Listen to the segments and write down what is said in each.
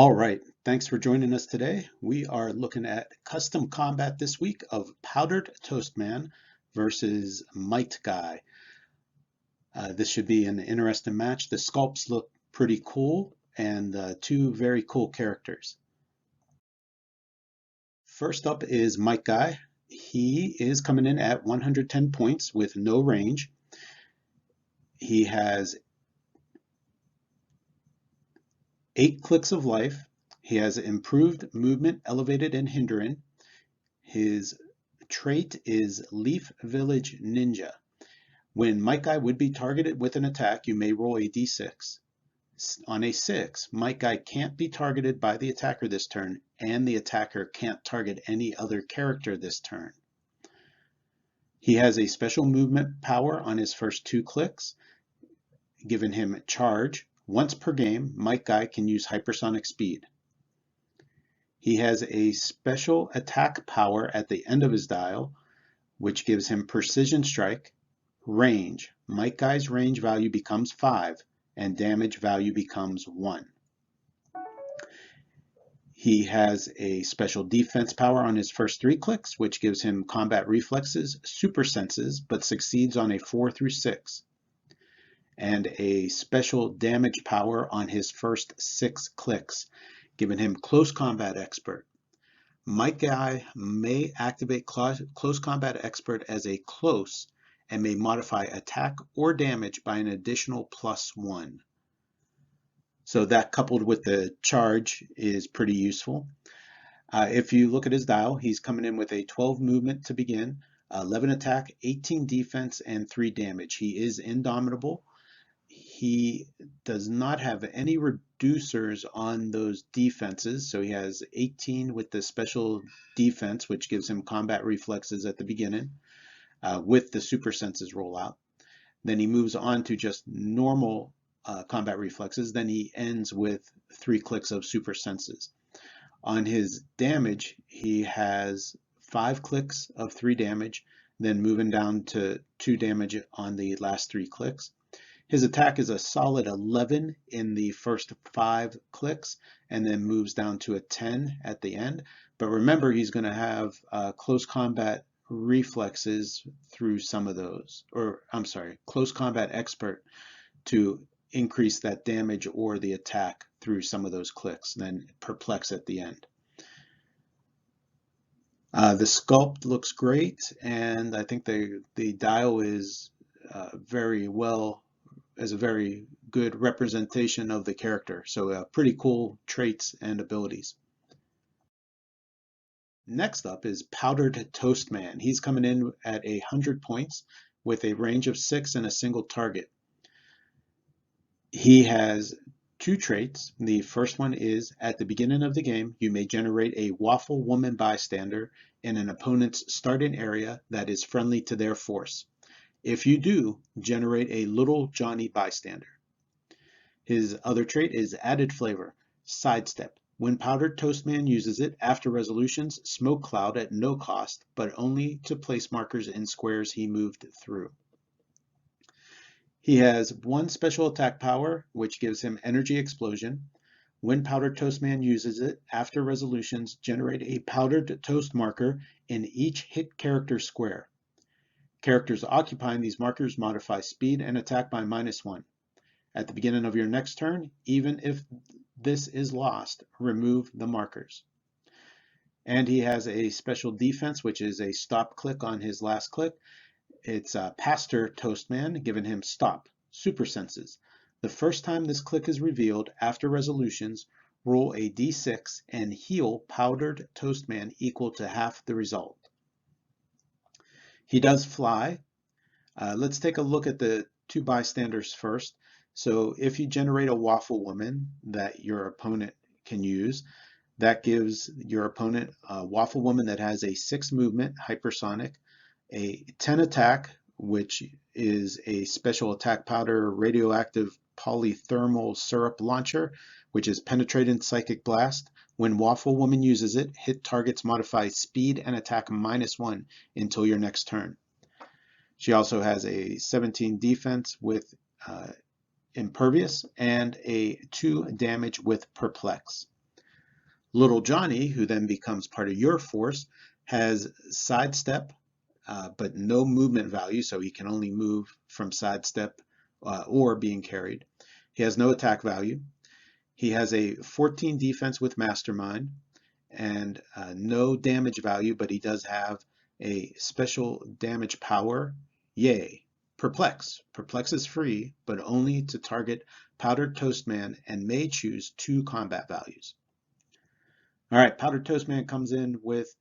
All right, thanks for joining us today. We are looking at custom combat this week of Powdered Toast Man versus Might Guy. This should be an interesting match. The sculpts look pretty cool and two very cool characters. First up is Might Guy. He is coming in at 110 points with no range. He has 8 clicks of life. He has improved movement, elevated, and hindering. His trait is Leaf Village Ninja. When Might Guy would be targeted with an attack, you may roll a d6. On a 6, Might Guy can't be targeted by the attacker this turn, and the attacker can't target any other character this turn. He has a special movement power on his first 2 clicks, giving him charge. Once per game, Might Guy can use hypersonic speed. He has a special attack power at the end of his dial, which gives him precision strike, range. Might Guy's range value becomes 5, and damage value becomes 1. He has a special defense power on his first 3 clicks, which gives him combat reflexes, super senses, but succeeds on a 4 through 6. And a special damage power on his first 6 clicks, giving him close combat expert. Might Guy may activate close combat expert as a close and may modify attack or damage by an additional +1. So that coupled with the charge is pretty useful. If you look at his dial, he's coming in with a 12 movement to begin, 11 attack, 18 defense, and 3 damage. He is indomitable. He does not have any reducers on those defenses, so he has 18 with the special defense, which gives him combat reflexes at the beginning with the super senses rollout. Then he moves on to just normal combat reflexes. Then he ends with 3 clicks of super senses. On his damage, he has 5 clicks of 3 damage, then moving down to 2 damage on the last 3 clicks. His attack is a solid 11 in the first 5 clicks and then moves down to a 10 at the end. But remember, he's going to have close combat reflexes through some of those, or I'm sorry, close combat expert to increase that damage or the attack through some of those clicks, then perplex at the end. The sculpt looks great, and I think the dial is very well, as a very good representation of the character. So pretty cool traits and abilities. Next up is Powdered Toast Man. He's coming in at 100 points with a range of 6 and a single target. He has 2 traits. The first one is, at the beginning of the game, you may generate a Waffle Woman bystander in an opponent's starting area that is friendly to their force. If you do, generate a Little Johnny bystander. His other trait is added flavor, sidestep. When Powdered Toast Man uses it, after resolutions, smoke cloud at no cost, but only to place markers in squares he moved through. He has 1 special attack power, which gives him energy explosion. When Powdered Toast Man uses it, after resolutions, generate a powdered toast marker in each hit character square. Characters occupying these markers modify speed and attack by -1. At the beginning of your next turn, even if this is lost, remove the markers. And he has a special defense, which is a stop click on his last click. It's Pastor Toast Man, giving him stop, super senses. The first time this click is revealed after resolutions, roll a d6 and heal Powdered Toast Man equal to half the result. He does fly. Let's take a look at the 2 bystanders first. So if you generate a Waffle Woman that your opponent can use, that gives your opponent a Waffle Woman that has a 6 movement, hypersonic, a 10 attack, which is a special attack powder radioactive polythermal syrup launcher, which is penetrating psychic blast. When Waffle Woman uses it, hit targets modify speed and attack -1 until your next turn. She also has a 17 defense with impervious and a 2 damage with perplex. Little Johnny, who then becomes part of your force, has sidestep, but no movement value, so he can only move from sidestep or being carried. He has no attack value. He has a 14 defense with Mastermind and no damage value, but he does have a special damage power. Yay! Perplex. Perplex is free, but only to target Powdered Toast Man and may choose 2 combat values. All right, Powdered Toast Man comes in with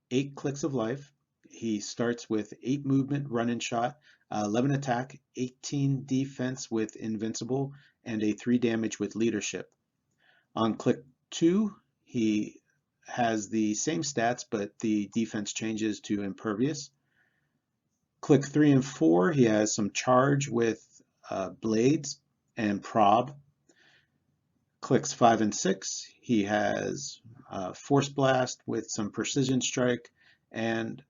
8 clicks of life. He starts with 8 movement, run and shot, 11 attack, 18 defense with Invincible, and a 3 damage with Leadership. On click 2, he has the same stats, but the defense changes to Impervious. Click 3 and 4, he has some charge with Blades and Prob. Clicks 5 and 6, he has Force Blast with some Precision Strike and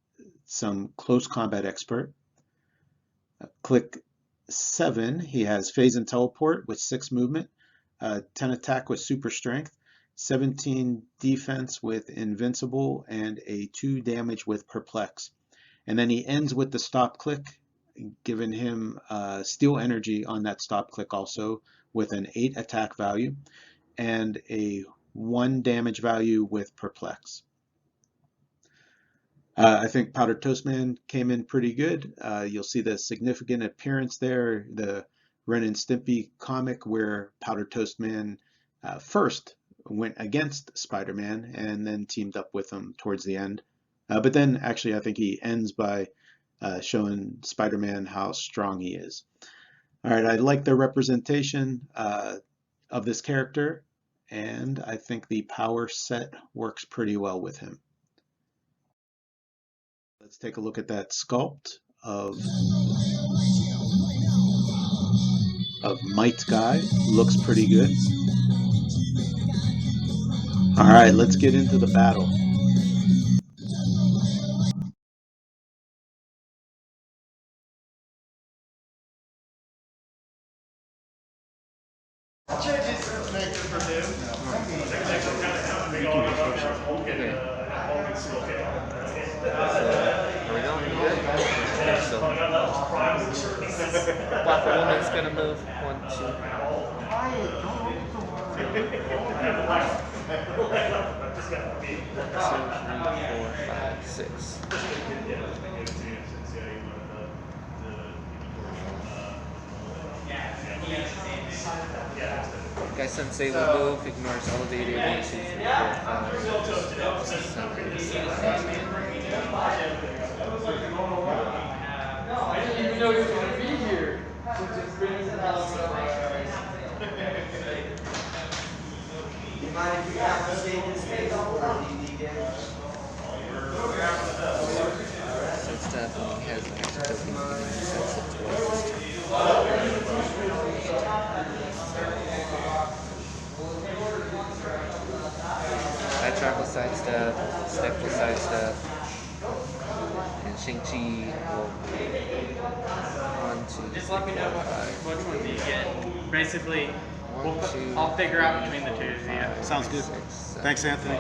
some Close Combat Expert. Click 7, he has Phase and Teleport with 6 movement, 10 attack with Super Strength, 17 defense with Invincible, and a 2 damage with Perplex. And then he ends with the stop click, giving him Steel Energy on that stop click also with an 8 attack value and a 1 damage value with Perplex. I think Powdered Toast Man came in pretty good. You'll see the significant appearance there, the Ren and Stimpy comic where Powdered Toast Man first went against Spider-Man and then teamed up with him towards the end. But then actually I think he ends by showing Spider-Man how strong he is. All right, I like the representation of this character, and I think the power set works pretty well with him. Let's take a look at that sculpt of Might Guy. Looks pretty good. All right, let's get into the battle. Waffle Woman's gonna move 1, 2, 3, 4, 5, 6. Guy Sensei will move, ignores elevated 1, 2, 3, 4, 5, 6, 7, 8, 9. I didn't even know he was going to be here. You mind if we confiscate this table or do you need it? Since Stephanie has an extra token, he can access it twice. Backtrack will sidestep, Step will sidestep, and Shang-Chi will 1, 2, 3, 4, 5. Which one do you get? Basically, I'll figure out between the two. Yeah. Sounds good. 6, 7, Thanks, Anthony.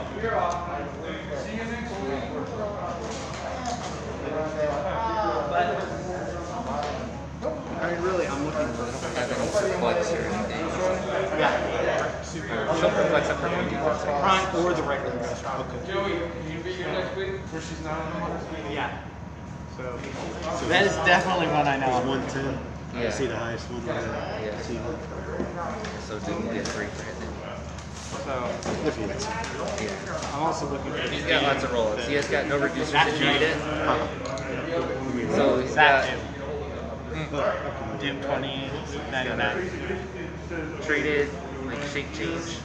I mean, really, I'm looking for. have any perplex or anything. Yeah. She'll perplex up her one defense. Prime or the regular ghost. Okay. Joey, you be here next week? Where she's not on the Yeah. So that is definitely one I know. 110. Yeah. I see the highest one. Yeah. See one. So did he get 3 for hitting? So If you Yeah. I'm also looking for. He's got lots of rolls. He has got no reducers That to trade it. Doom. So he's That got Doom 2099. traded like shape change,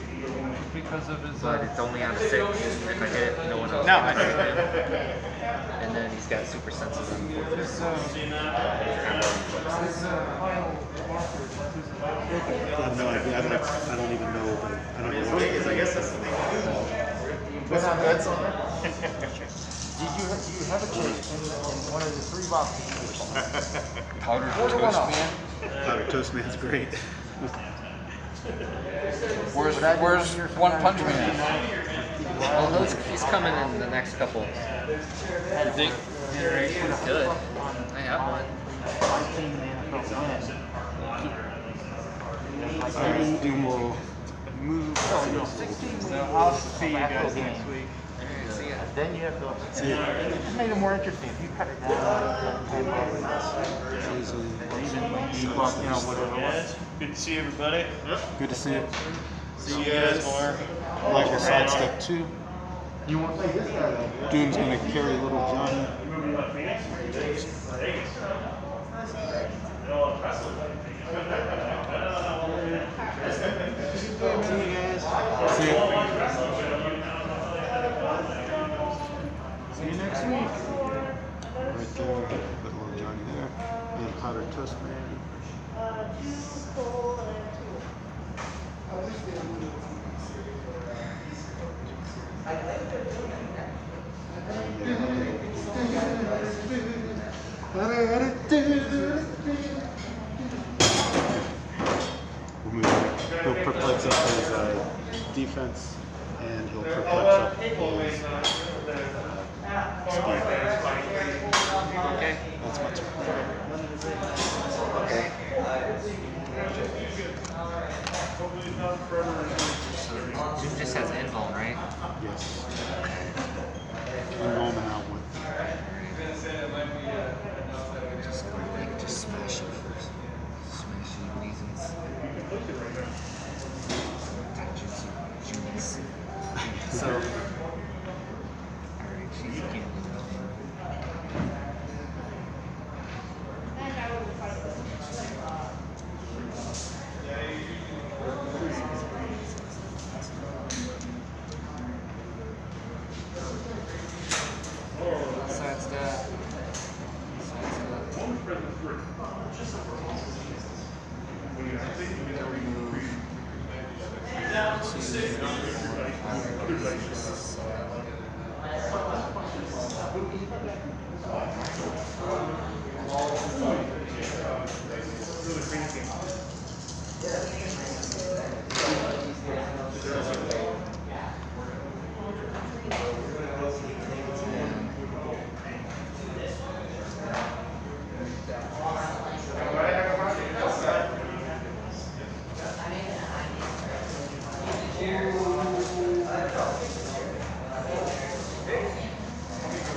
Because of his. but it's only on a 6. If I hit it, no one else No, can I trade him. And then he's got super senses on the 4th. I have no idea. I don't even know. I don't know what it is. I guess that's the thing. What's on bets on it? Do you have a chip in one of the 3 boxes? Powdered Order one Toast off. Man. Powdered Toast Man's great. Where's One Punch Man? Well, he's coming in the next couple. You think? Iterations. Good. I have one. My team in the NFL win. Doom will move. So, 16 So I'll see you guys next week. See ya. Then you have to. It made it more interesting. If you cut it down like 10 levels, or even maybe whatever it was. Good to see everybody. Good to see you. See you guys more. Like a sidestep 2. You want to play this guy though? Doom's gonna carry little Johnny. See you guys. See ya. See you next week. Right there, put little Johnny there. And powdered toast man. He'll perplex up his defense, and he'll perplex up his speed. Okay. That's much better. Okay. Zoom just has invuln, right? Yes. And home and out with. Just smash it first. Smashing reasons. Taijutsu genius. So, alright, she's a candidate. Sidestep.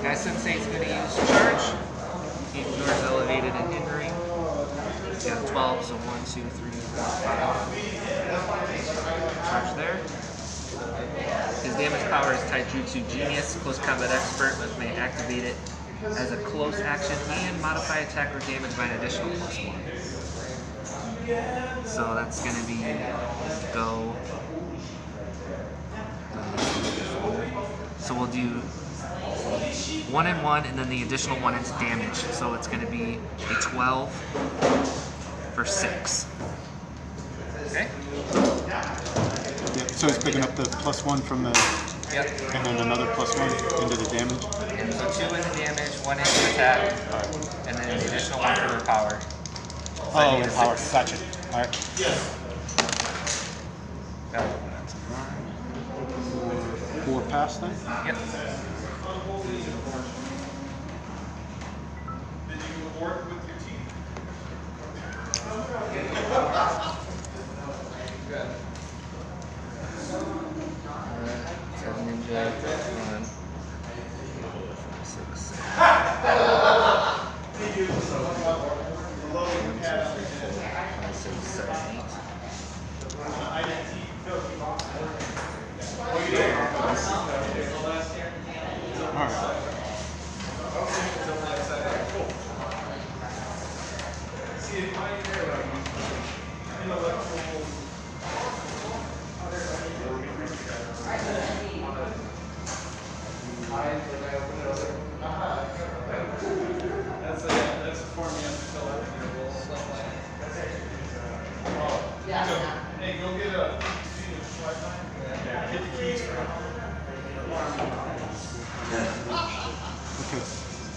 Guy Sensei's going to use charge. He ignores elevated and hindering. He has 12, so 1, 2, 3, 4, 5. Charge there. His damage power is Taijutsu Genius. Close combat expert, but may activate it as a close action and modify attack or damage by an additional +1. So that's going to be go. So we'll do 1 and 1, and then the additional 1 is damage. So it's going to be a 12 for 6. Okay? Yep, so he's picking up the +1 from the. Yep. And then another +1 into the damage. And so 2 into damage, 1 into attack, and then an additional 1 for the power. Oh, the power. Gotcha. Alright. Got it. 4 pass then? Yep. Did you work with your team? Seven ninja, 1, 6, 7, 8. Alright. That's the form you have to fill out in your role. Hey, go get a get the keys for it. Okay.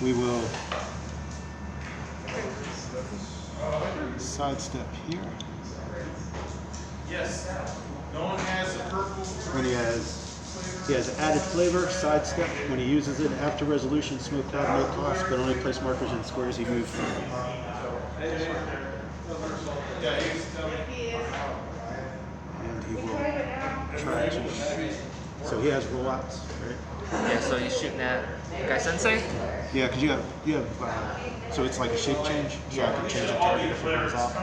We will sidestep here. Yes. No one has a purple. When he has He has added flavor, sidestep. When he uses it after resolution, smoked out, no cost, but only place markers in squares he moved from. And he will try to. So he has rollouts, right? Yeah, so he's shooting at Guy Sensei. Yeah, because you have so it's like a shape change, so I can change the target if it goes off.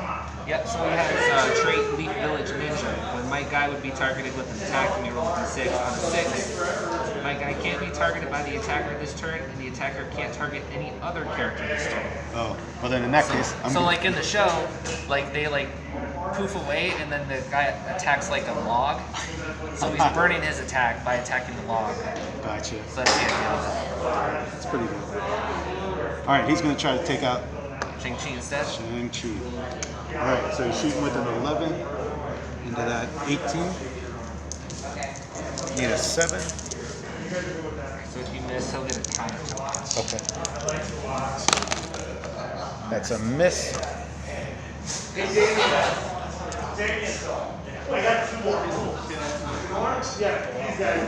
Yep, so he has trait Leaf Village Ninja. When my guy would be targeted with an attack, and he roll a d6 on a 6, my guy can't be targeted by the attacker this turn, and the attacker can't target any other character this turn. Oh, well then in that case, So like in the show, like they like poof away, and then the guy attacks like a log. So he's burning his attack by attacking the log. Gotcha. So that's the idea of that. That's pretty good. All right, he's going to try to take out Shang-Chi instead. Shang-Chi. All right, so he's shooting with an 11 into that 18. Need a 7. So if you miss, he'll get a counter token. Okay. That's a miss. I got 2 more. Yeah, these guys.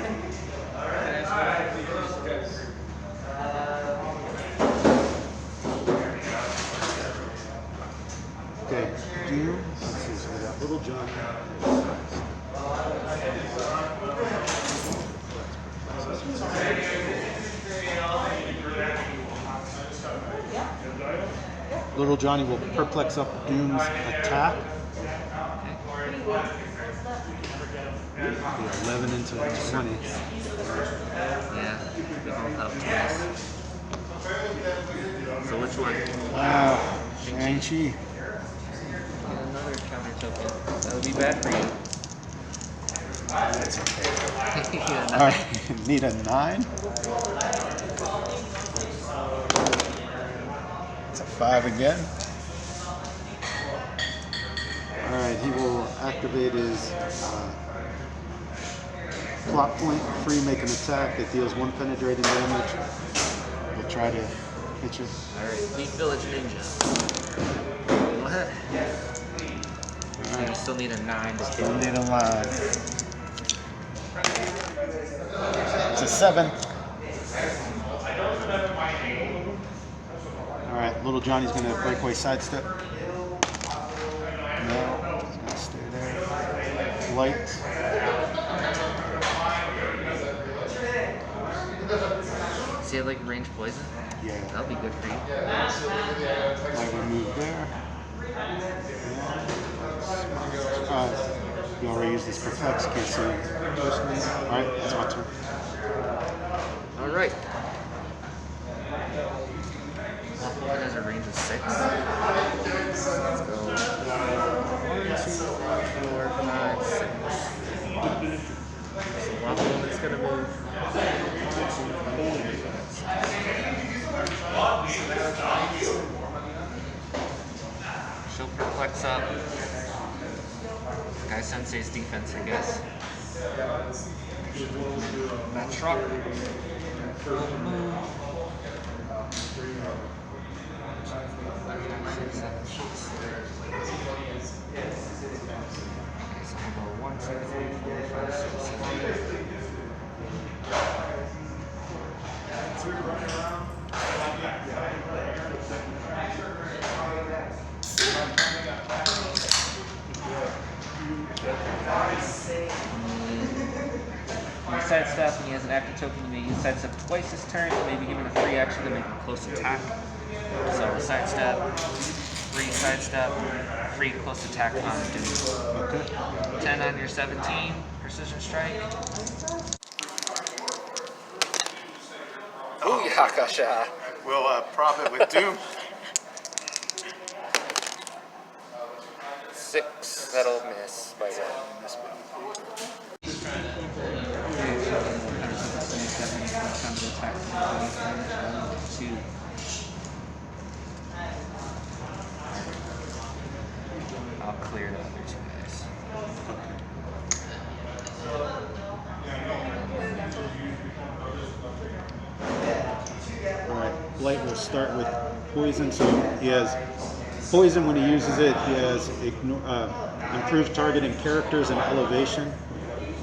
Okay, Doom. Let's see, so we got Little John. Little Johnny will perplex up Doom's attack. The 11 into 20. Yeah, we both have 20s. So which one? Shang-Chi. Another counter token. That would be bad for you. That's okay. Yeah, All right, need a 9. It's a 5 again. All right, he will activate his plot point, free, make an attack that deals 1 penetrating damage. We'll try to hit you. Alright, Leaf Village Ninja. Go ahead. So you still need a 9 to Still kill. need a line. It's a 7. All right, Little Johnny's gonna breakaway sidestep. No, he's gonna stay there. Light. See, I like range poison? Yeah. That'll be good for you. Light will move there. You already used this perplex, can't see. Alright, that's my turn. Alright. Waffle has a range of 6. Let's go. 1, 2, 3, 4, 5, 6. So Waffle is going to move. 1, 2, 3, 4, 5, 6. She'll perplex up. Guy Sensei's defense, I guess. That truck will move. 1, 2, 3, 4, 5, 6, 7. You sidestep and he has an active token, you may use sidestep twice this turn, you may be given a free action to make a close attack. So sidestep, free sidestep, free close attack on Doom. Okay. 10 on your 17, precision strike. Oh yeah, gotcha. We'll prop it with Doom. 6, that'll miss by 1. I'll clear the other 2 guys. Alright, Blight will start with poison, so he has poison. When he uses it, he has improved targeting characters and elevation.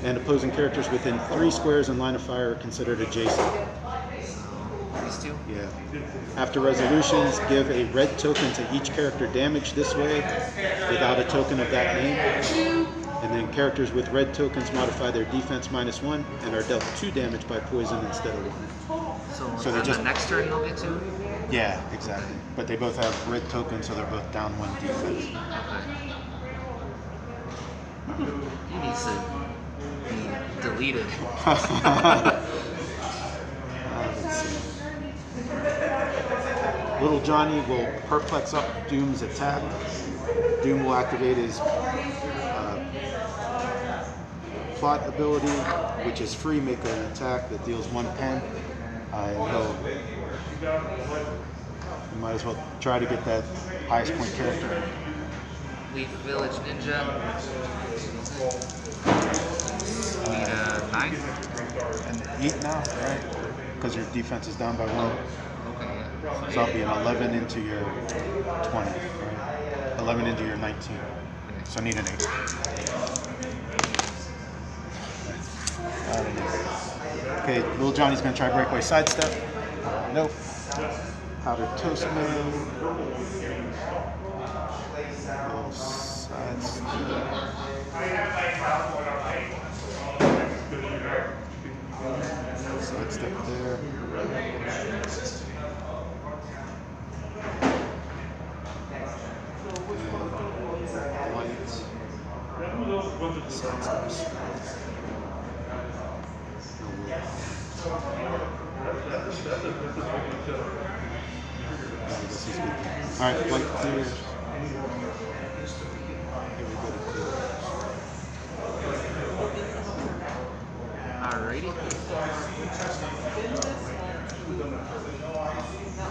And opposing characters within 3 squares in line of fire are considered adjacent. These two? Yeah. After resolutions, give a red token to each character damaged this way without a token of that name. And then characters with red tokens modify their defense -1 and are dealt 2 damage by poison instead of 1. So they then just- the next turn they'll get 2? Yeah, exactly. But they both have red tokens, so they're both down 1 defense. Okay. He needs to be deleted. Let's see. Little Johnny will perplex up Doom's attack. Doom will activate his plot ability, which is free, make an attack that deals 1 pen. And you might as well try to get that highest point character. Leaf Village Ninja. Need a 9? And 8 now, right? Because your defense is down by 1. Okay, yeah. So that'll be an 11 into your 20, right? 11 into your 19. So I need an 8. Okay, Little Johnny's gonna try breakaway sidestep. Nope. Powdered toast man. Little sidestep. Sidestep there. Alright, white clears. Everybody Alrighty.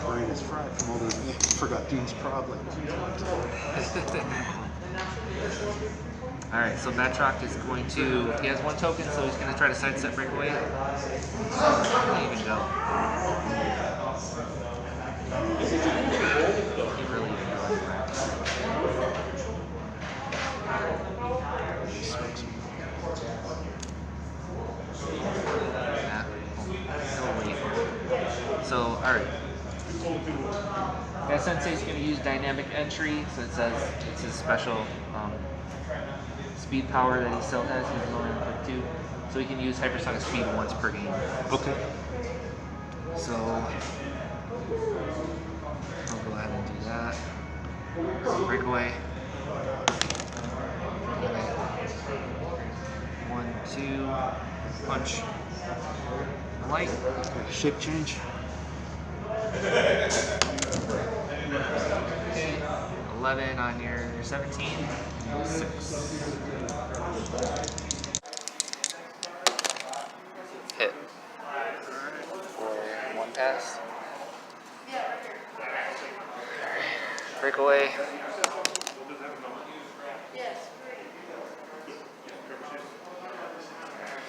brain is fried from all those forgot Doom's problems. Alright, so Batroc is going to, he has 1 token, so he's going to try to sidestep breakaway. There you go. He really even go. Yeah. Oh, wait. So, alright. That Sensei's going to use dynamic entry, so it says it's his special speed power that he still has. He's going on quick 2, so he can use hypersonic speed once per game. Okay. So I'll go ahead and do that. Breakaway. 1, 2, punch. Light. Okay. Shape change. Okay. 11 on your 17. 6. Hit. For 1 pass. Breakaway.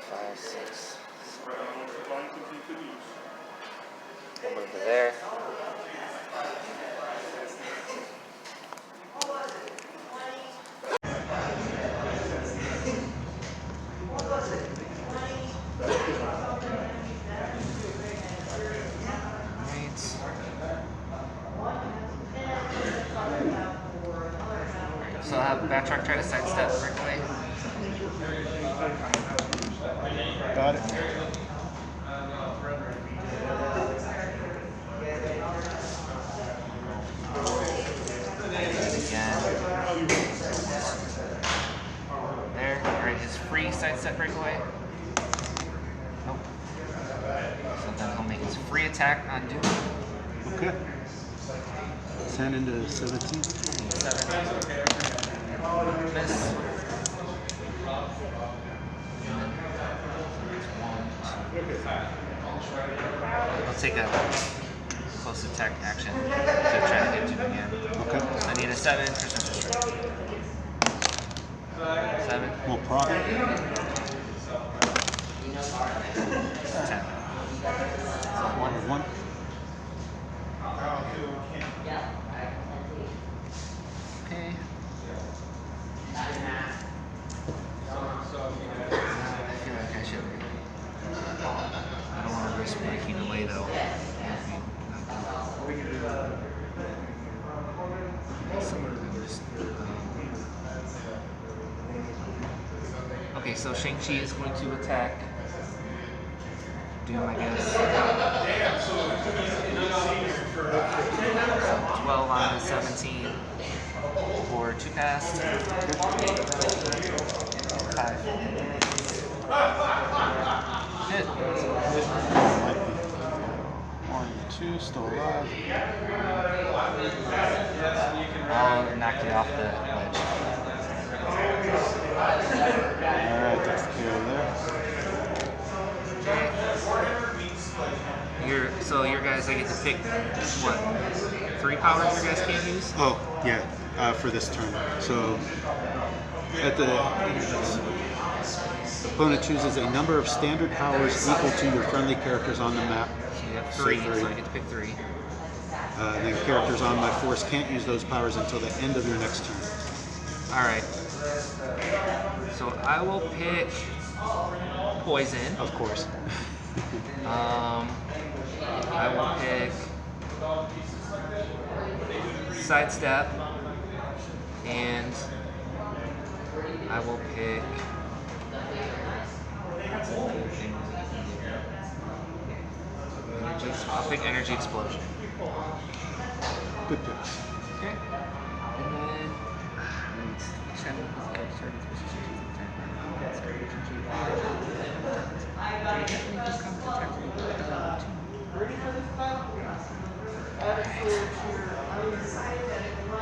Five, 6. We'll move to there. So I'll have Batroc try to sidestep breakaway. Got it. Again. There. Alright, his free sidestep breakaway. Nope. So then he'll make his free attack on Doom. Okay. 10 into 17. 7. Miss. I'll take a close attack action to try to hit Doom again. Okay. I need a 7 for Central Strike. 7. We'll prod it. 10. So 1. 1. Okay. Okay, so Shang-Chi is going to attack Doom, I guess. So 12 on the 17 for 2 cast. 5. Hit. Might be 1, 2, still alive. I'll knock you off the ledge. Alright, that's the KO there. So your guys, I get to pick what? 3 powers your guys can't use? Oh, yeah, for this turn. So, at the opponent chooses a number of standard powers equal to your friendly characters on the map. So you have 3, so I get to pick 3. And then characters on my force can't use those powers until the end of your next turn. Alright. So I will pick Poison. Of course. I will pick Sidestep, and I will pick I'll pick Energy Explosion. Good picks. Okay. And then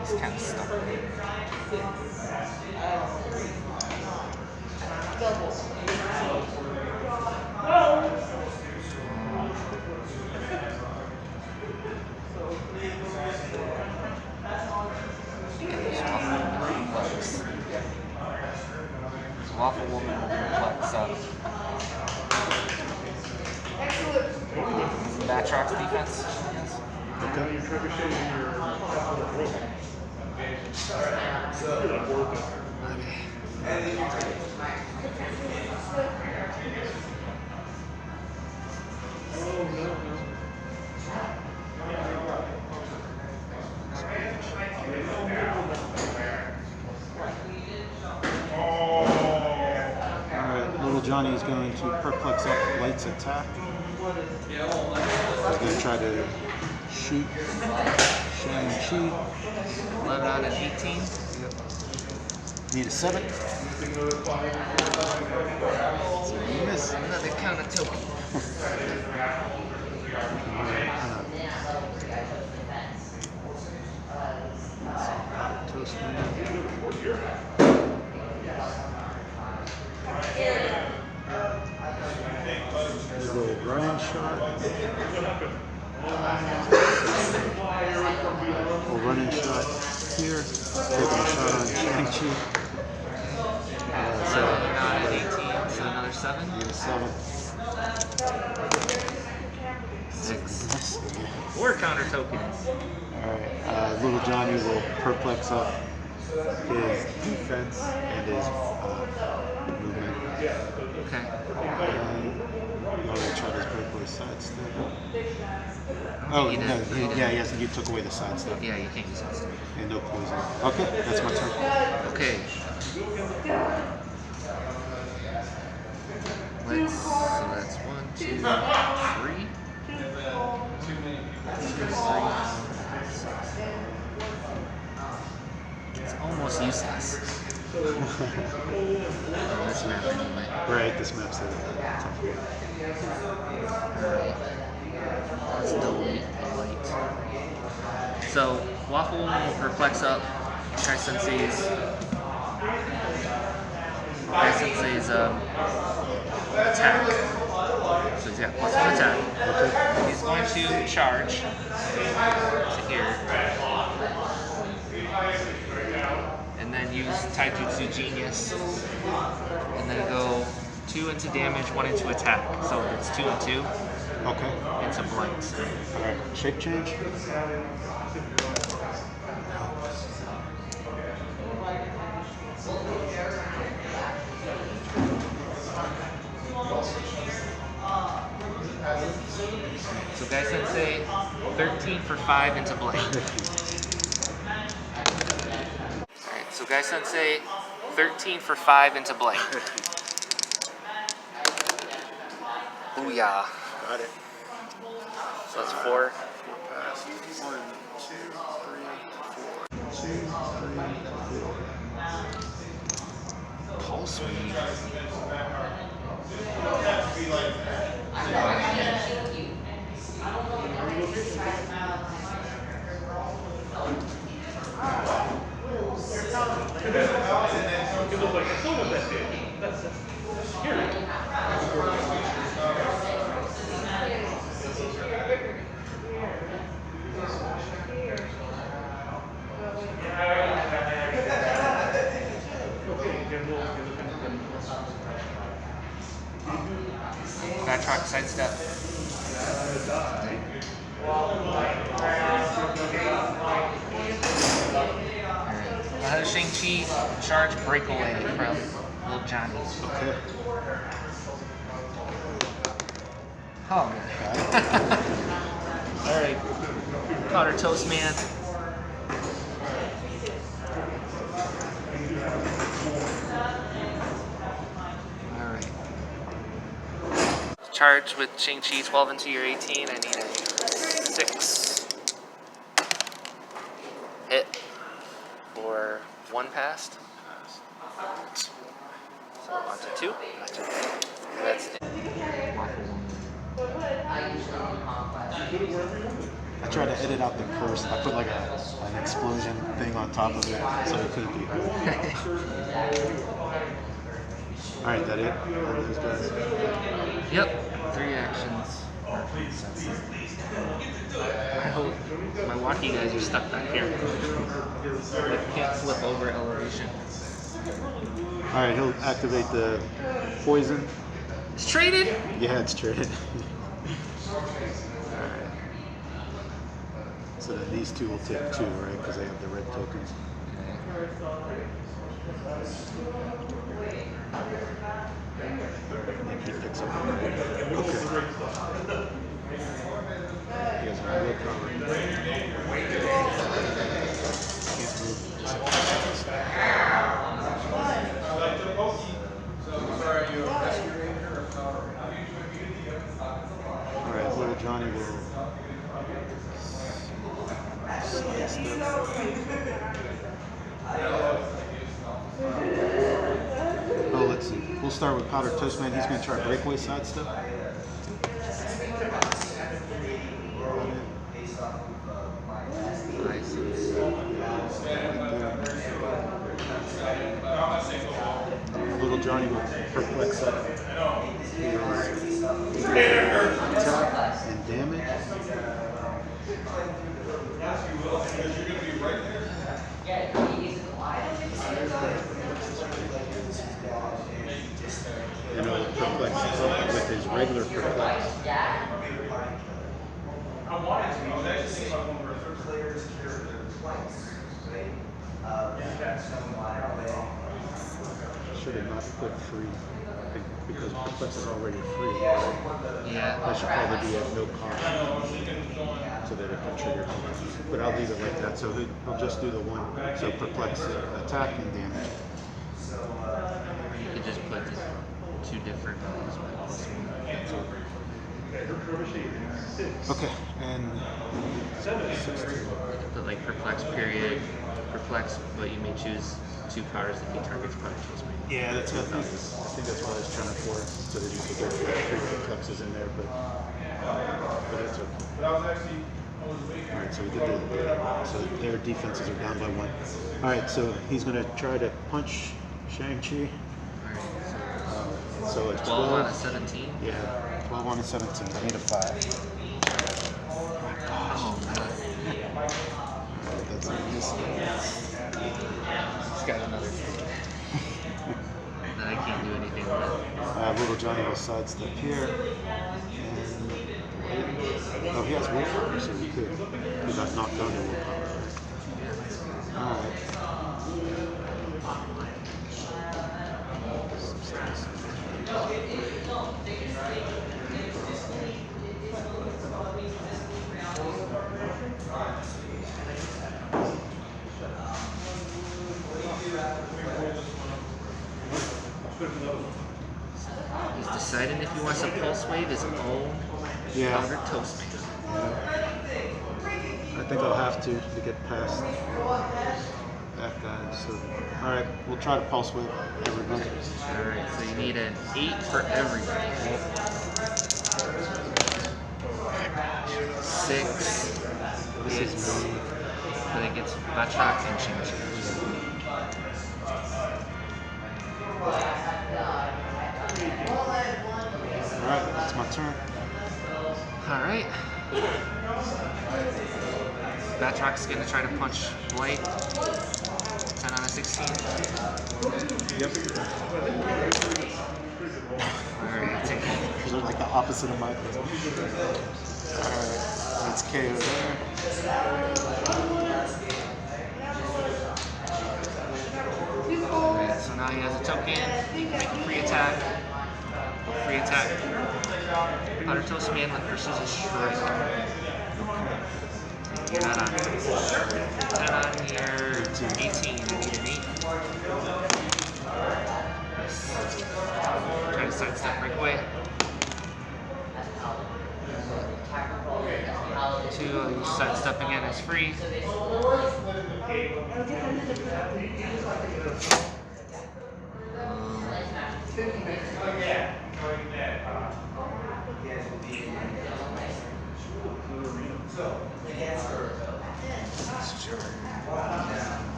he's kind of stuck. Waffle Woman will flex up. Batrock's defense, yes. Okay. Alright, little Johnny is going to perplex up Light's attack. He's going to try to shoot Shang-Chi. 11 out of 18. Need a 7. So you miss. Another counter token. There's a little Ryan shot. We'll run in shot here. Taking a shot on Shang-Chi. 11 out of 18, so another 7. Need a 7. 6. 4 counter tokens. Alright, little Johnny will perplex up his defense and his movement. Okay. And I'll try this break with a side step. Oh, You no, didn't. yes, you took away the side step. Yeah, you can't use that stuff. And no poison. Okay, that's my turn. Okay. So that's 1, 2, 3. 1, 2, 3, 4, 6. It's almost useless. Oh, this map anyway. Right, this map's it. Alright. Let's delete the light. So, Waffle Woman will perplex up Kai Sensei's attack. So he's got +1 attack. He's going to charge to here. And then use Taijutsu Genius. And then go 2 into damage, 1 into attack. So it's 2 and 2 Okay. into blight. Alright, shape change. So Guy Sensei, 13 for 5 into blight. Alright, so Guy Sensei, 13 for 5 into blight. Booyah. Got it. So that's 4. Pass. 1, 2, 3, 4. Pulse Weave. It was like, I saw what that did. That's here. Backtrack, sidestep. How does Shang-Chi charge breakaway from Little Johnny? Okay. Oh, alright. Powder Toast Man. Alright. Charge with Shang-Chi 12 into your 18. I need a 6. Hit. For 1 passed. So on to 2. That's it. I tried to edit out the curse. I put like an explosion thing on top of it so it couldn't be heard. Alright, that it? All those guys? Yep. 3 actions. I hope my walkie guys are stuck back here. They can't flip over elevation. Alright, he'll activate the poison. It's traded! Yeah, it's traded. Alright. So then these two will take 2, right? Because they have the red tokens. And he picks up the red. Okay. He has no power. Can't move. Alright, little Johnny will oh, let's see. We'll start with Powder Toast Man. He's going to try breakaway sidestep. Little Johnny will perplex up his attack and damage. And he'll perplex up with his regular perplex. Should have not put free because perplex is already free. Right? Yeah. That should probably be at no cost so that it can trigger. But I'll leave it like that. So he'll just do the one. So perplex attack and damage. You could just put 2 different values. Okay, and Put like perplex period, perplex, but you may choose 2 powers if he targets Powder Toast Man. yeah, that's I think that's what I was trying for, so that you could get 3 perplexes in there, but that's okay. All right, so we did so their defenses are down by 1. All right, so he's going to try to punch Shang-Chi. Alright, So it's 12 on a 12. 17. Yeah, 12 on a 17. I need a 5. Oh man. That's a miss. He's got another. Then I can't do anything with it. Little Johnny will sidestep here. And oh, he has willpower, so he could. He got knocked down to willpower. Alright. He's deciding if he wants to pulse wave his own powder toast man. I think I'll have to get past that guy. So, all right, we'll try to pulse wave everybody. Alright, so you need an 8 for everybody. 6 gets, but it gets Batroc and Ching. Alright, it's my turn. Alright. Batroc's gonna try to punch Blight. 10 on a 16. Yep. Alright, take it. They're like the opposite of my thing. Alright, let's KO there. Alright, so now he has a token. He can make a free attack. Free attack. Powder Toast Man with Precision Strike. You're not on 10 on here. 18. You need an 8. Nice. Try to sidestep breakaway. 2, I'll use sidestep again as free.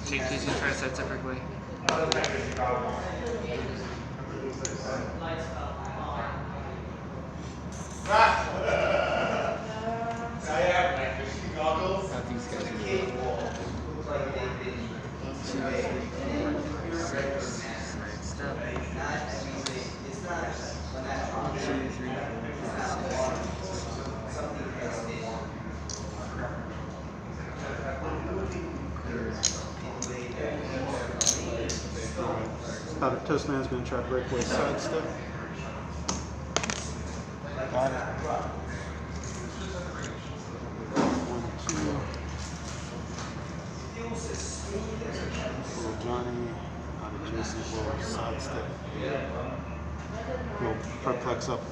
Change these and try to sidestep breakaway. Got these guys. 2, 3, 4, 5, 6. Sidestep. 1, 2, 3, 4, 5, 6. Powder Toast Man's going to try to break away sidestep. Got it. 1, 2. Little Johnny, out of Jason will sidestep. We'll perplex up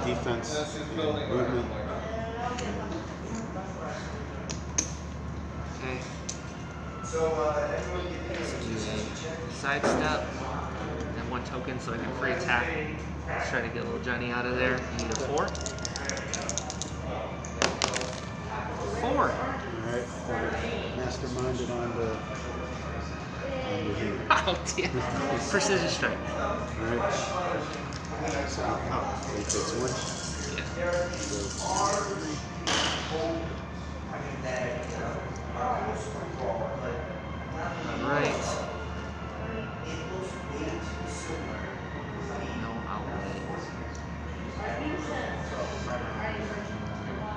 defense and movement. Okay. Sidestep. And 1 token so I can free attack. Let's try to get little Johnny out of there. You need a 4. 4. Alright, masterminded on the here. Oh dear. Precision strike. Alright. So, wait, that's one. Alright. No outlet.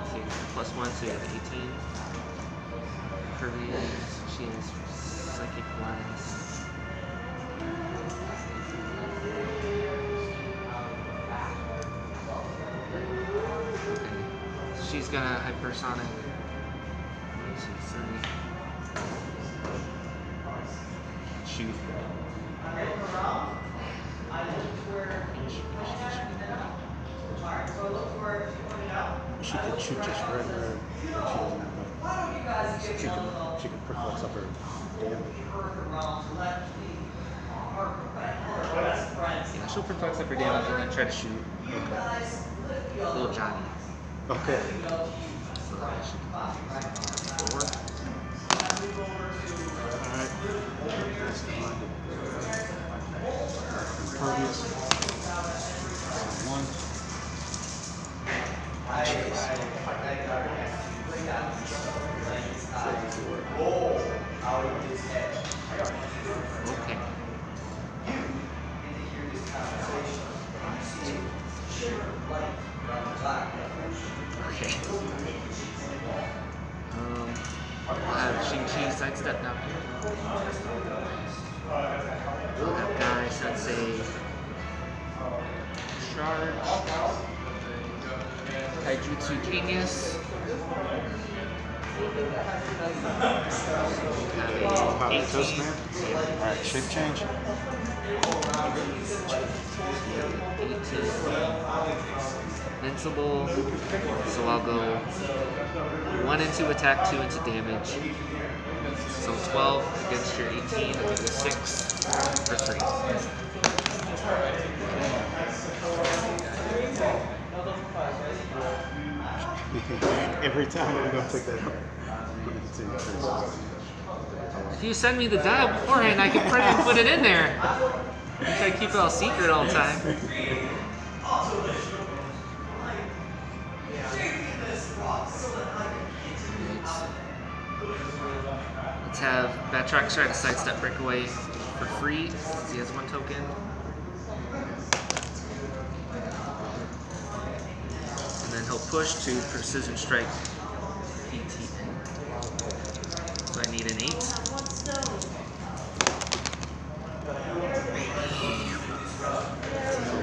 Okay, +1, so you have 18. Kirby, she has Psychic Blast. Okay. She's gonna hypersonic. 1, 2, 3. Shoot. She could shoot just regular, but she doesn't have enough. She could perplex up her damage. Yeah, she'll perplex up her damage and then try to shoot. Little Johnny. Okay. So that should be 4. Alright. Impervious. 1. Okay. Okay. I'll have Shing-Chi sidestep now. We'll have Guy Sensei charge. Taijutsu Genius. Have a Toast 18. man. Alright, shape change. 18. Invincible. So I'll go 1 into attack, 2 into damage. So 12 against your 18. I'll give you a 6 for 3. Every time we go pick that up. If you send me the die beforehand, I can print it and put it in there. You try to keep it all secret all the time. Let's have Batroc try to sidestep breakaway for free, since he has 1 token. And then he'll push to precision strike PTN. So I need an 8.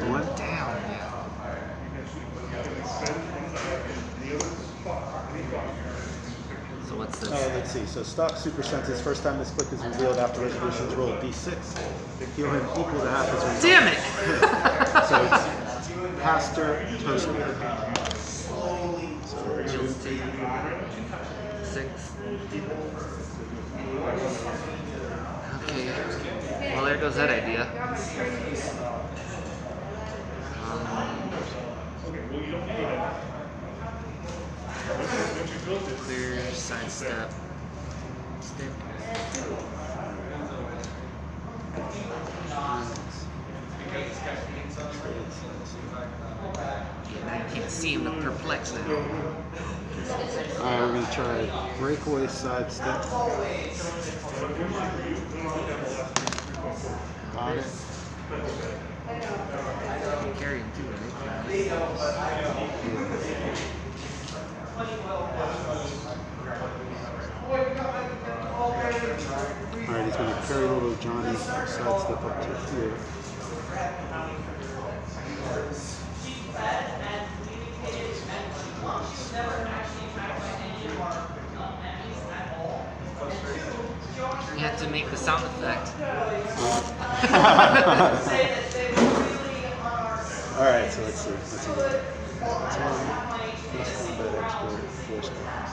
One Down, yeah. So what's this? Let's see. So stock super senses. First time this click is revealed after resolutions, roll d6. Heal him equal to half his result. Damn it! So it's Pastor Toastman. So 2. 6. Okay. Well, there goes that idea. Clear, sidestep, Stimp. Yeah, now you can't see him, look perplexed now. Alright, we're going to try breakaway sidestep. Got it. You carry him too, right? Alright, he's going to carry little Johnny sidestep up to here. You have to make the sound effect. Alright, so let's see. Let's see. First combat expert, force cards.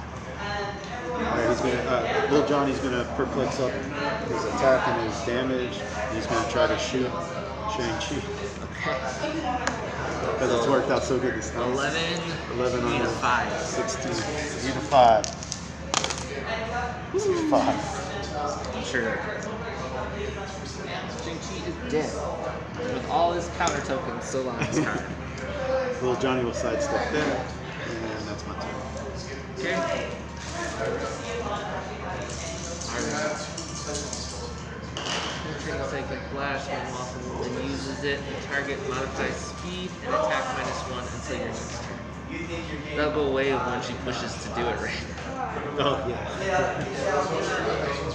Alright, he's gonna little Johnny's gonna perplex up his attack and his damage. He's gonna try to shoot Shang-Chi. Because it's worked out so good this time. 11. 11 on Need a the 5. 16. Need a 5. 5. Sure. Shang-Chi is dead. With all his counter tokens still on his card. Little Johnny will sidestep there. And that's my turn. Okay. Alright. Penetrating Cyclic Blast when waffle then uses it. The target modifies speed and attack -1 until your next turn. That'll go away when she pushes to do it right. Oh, yeah.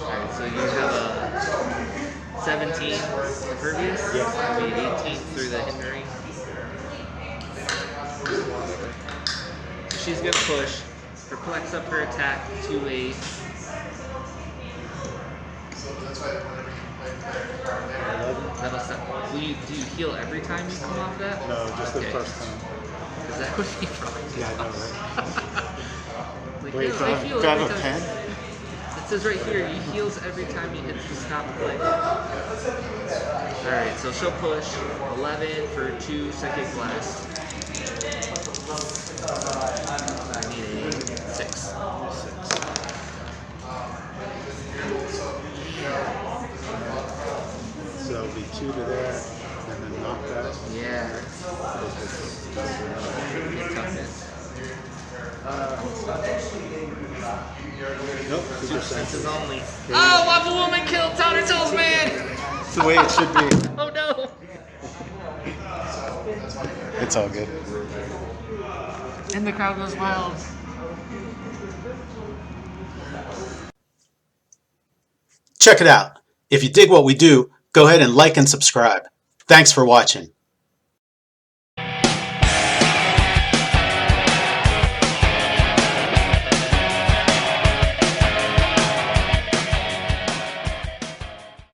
Alright, so you have a 17 impervious. Yes. It'll be 18 through the hindering. So she's gonna push, perplex up her attack to a 11. that'll set. Do you heal every time you come off that? No, just the Okay. first time. Because that would be wrong. Yeah, I know, right? Like, Wait, yeah, do I I heal have every a time. pen? It says right here, he heals every time he hits the stop play. Alright, so she'll push 11 for 2 psychic blast. I need a 6. So that'll be 2 to there, and then knock that. Yeah. Get toughness. Nope, super Senses senses. only. Oh, Waffle Woman killed Counter Tools Man! It's the way it should be. Oh no! It's all good. And the crowd goes wild. Check it out. If you dig what we do, go ahead and like and subscribe. Thanks for watching.